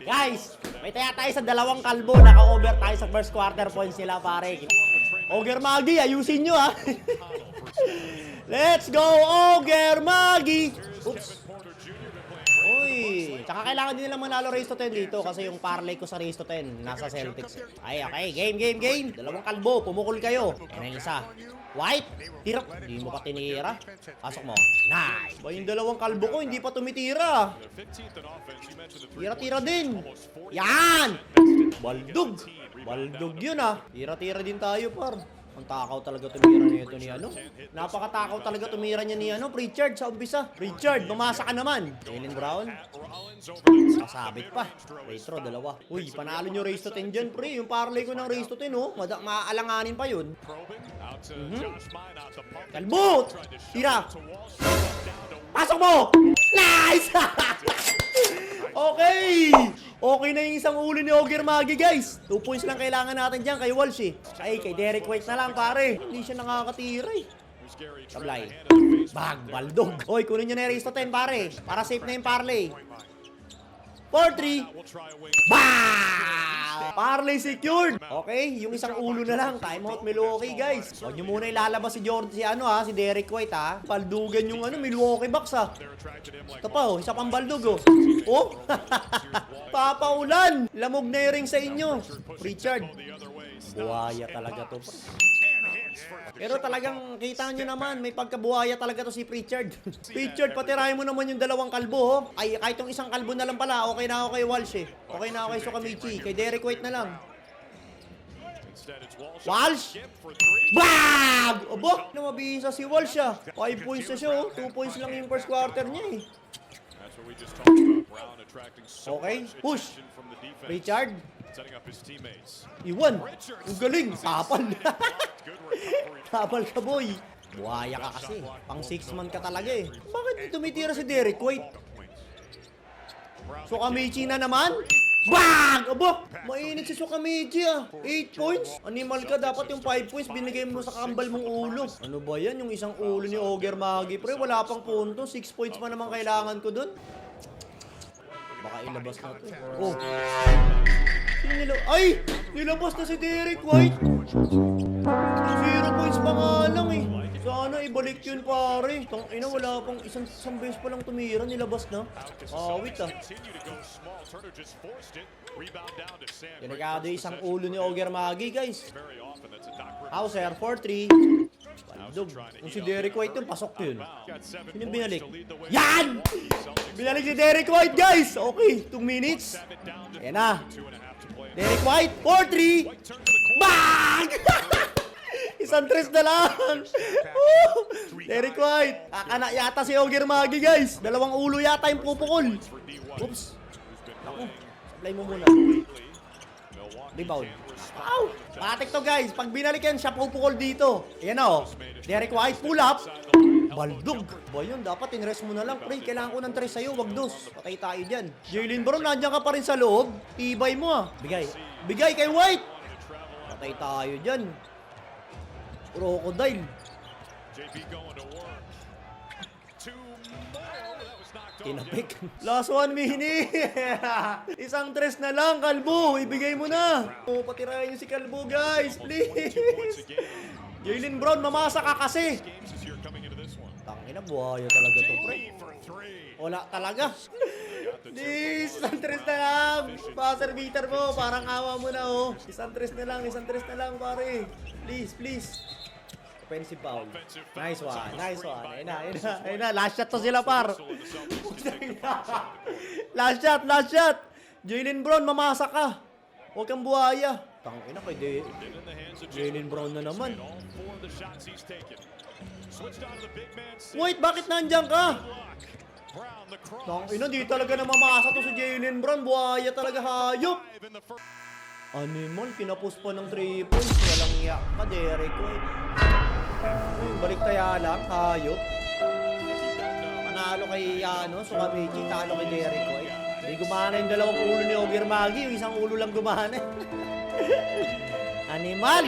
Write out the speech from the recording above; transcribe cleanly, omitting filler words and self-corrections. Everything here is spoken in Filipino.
Guys, may taya tayo sa dalawang kalbo. Naka-over tayo sa first quarter points nila, pare. Ogre Magi, ayusin nyo, ha. Let's go, Ogre Magi. Oops. Uy, tsaka kailangan din nila manalo race to 10 dito kasi yung parlay ko sa race to 10 nasa Celtics. Ay, okay. Game. Dalawang kalbo, pumukol kayo. Yan ang isa. White, tira. Hindi mo pa tinira. Pasok mo. Nice. Ba yung dalawang kalbo ko, hindi pa tumitira. Tira din. Yan! Baldog yun, ah. Tira din tayo, par. Ang takaw talaga tumira nito ni ano. Napakatakaw talaga tumira niya ni ano, Pritchard sa umpisa. Pritchard, bumasa ka naman. Jaylen Brown. Kasabit pa. Retro, dalawa. Uy, panalo nyo race to 10 dyan, pre. Yung parlay ko ng race to 10, oh. Maaalanganin pa yun. Kalbo! Tira! Pasok mo! Nice! Okay! Okay na yung isang ulo ni Ogre Magi, guys. 2 points lang kailangan natin dyan kay Walsh, eh. Ay, kay Derek White na lang, pare. Hindi siya nakakatira, eh. Sablay. Baldog. Hoy, kunin nyo na yung race to 10, pare. Para safe na yung parlay. 4-3. Parlay secured. Okay, yung isang ulo na lang. Timeout Milwaukee, guys. Huwag nyo muna ilalabas si Jordan, si Derek White, ha. Paldugan yung Milwaukee Bucks, ha. Ito pa, oh. Isa pang baldog, oh. Oh! Papaulan! Lamog na yung ring sa inyo. Pritchard. Buhaya talaga to. Pero talagang kita nyo naman, may pagkabuhaya talaga to si Pritchard. Pritchard, patirahin mo naman yung dalawang kalbo, ho. Ay, kahit yung isang kalbo na lang pala, okay na ako kay Walsh, eh. Okay na ako kay Sukamichi. Kay Derek White na lang. Walsh! Bag! Abo! Namabisa si Walsh, ah. 5 points na siya, oh. 2 points lang yung first quarter niya, eh. Okay, push. Richard. Iwan. Ang galing. Tapal. Tapal ka, boy. Buhaya ka kasi. Pang 6 man ka talaga, eh. Bakit tumitira si Derek White? Sukamichi na naman? Bang! Abo! Mainit si Sukamichi, ah. 8 points. Animal ka. Dapat yung 5 points binigay mo sa kambal mong ulo. Ano ba yan? Yung isang ulo ni Ogre Magi, pre. Wala pang punto. 6 points pa naman kailangan ko dun. Baka ilabas na to. Oh. Ay! Nilabas na si Derek White. 0 points pa nga lang, eh. Sana ibalik yun, pare. Tangina, wala pang isang beses pa lang tumira. Nilabas na. Wait, ah. Delikado isang ulo ni Ogre Magi, guys. Hauser, 4-3. Baldog. Kung si Derek White yun, pasok yun. Sino yung binalik? Yan! Binalik si Derek White, guys! Okay, 2 minutes. Ayan na. Derek White, 4-3. Bang! Isang tres na lang. Derek White. Kakana yata si Ogre Magi, guys. Dalawang ulo yata yung pupukol. Oops. Ako, supply mo muna. Rebound. Ow! Patik to, guys. Pag binalik yan, siya pupukol dito. Ayan, o. Derek White, pull up. Baldog. Ba yun, dapat in-rest mo na lang, pre. Kailangan ko ng 3 sa'yo, wag 2. Patay tayo dyan. Jaylen Brown, nandiyan ka pa rin sa loob. Tibay mo, ah. Bigay kay White. Patay tayo dyan. Crocodile. Tinapik. Last 1 minute. Isang tres na lang, Kalbo. Ibigay mo na. Patirahin nyo si Kalbo, guys. Please. Jaylen Brown, mamasa ka kasi. Tangina, buhaya talaga to, pre. Wala talaga. Please, isang tres na lang. Passer beater mo, parang awa mo na, oh. Isang tres na lang, pare. Please. Offensive foul. Nice one. Ayun na. Last shot to sila, par. Last shot. Jaylen Brown, mamasa ka. Huwag kang buhaya. Tangina kay Jaylen Brown na naman. Wait, bakit nandiyan ka? Tangina, di talaga na mamasa to si Jaylen Brown. Buhaya talaga, hayop. Animal, kinapos pa ng 3 points. Walang iyak ka, Derek White. Balik taya lang, hayop. Panalo kay Sukamichi, talo kay Derek White. Hindi gumana yung dalawang ulo ni Ogre Magi, yung isang ulo lang gumana. Animal!